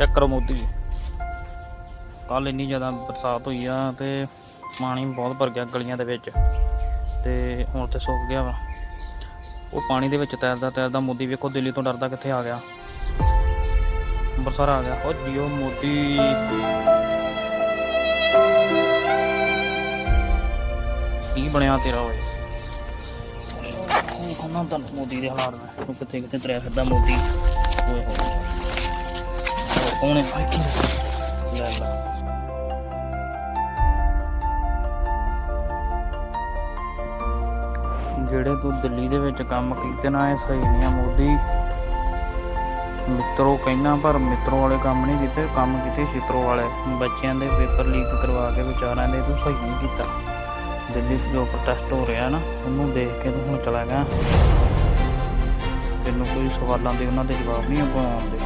Check करो मोदी जी, कल इन्नी ज़्यादा बरसात हुई आ ते पानी बहुत भर गया गलियां दे विच ते हुण ते सुक गया वा। वो पानी दे विच तैरदा तैरदा मोदी वेखो दिल्ली तो डरदा कित्थे आ गया, अंबरसर आ गया। और जियो मोदी की बनया तेरा होए खाना तन मोदी के हालात में कितने कितने तुरया फिरदा मोदी। ओए होए कौन है लै ला ਜਿਹੜੇ ਤੂੰ ਦਿੱਲੀ ਦੇ ਵਿੱਚ ਕੰਮ ਕੀਤੇ ਨਾ ਇਹ ਸਹੀ ਨਹੀਂ ਆ ਮੋਦੀ ਮਿੱਤਰੋ ਕਹਿਣਾ, ਪਰ ਮਿੱਤਰੋ ਵਾਲੇ ਕੰਮ ਨਹੀਂ ਕੀਤੇ, ਕੰਮ ਕੀਤੇ ਛਿੱਤਰੋ ਵਾਲੇ। ਬੱਚਿਆਂ ਦੇ ਪੇਪਰ ਲੀਕ ਕਰਵਾ ਕੇ ਵਿਚਾਰਿਆਂ ਦੇ ਤੂੰ ਸਹੀ ਨਹੀਂ ਕੀਤਾ। ਦਿੱਲੀ 'ਚ ਜੋ ਪ੍ਰੋਟੈਸਟ ਹੋ ਰਿਹਾ ਨਾ ਉਹਨੂੰ ਦੇਖ ਕੇ ਤੂੰ ਹੁਣ ਚਲਾ ਗਿਆ, ਤੈਨੂੰ ਕੋਈ ਸਵਾਲਾਂ ਦੇ ਉਹਨਾਂ ਦੇ ਜਵਾਬ ਨਹੀਂ ਅੱਗੋਂ ਆਉਂਦੇ।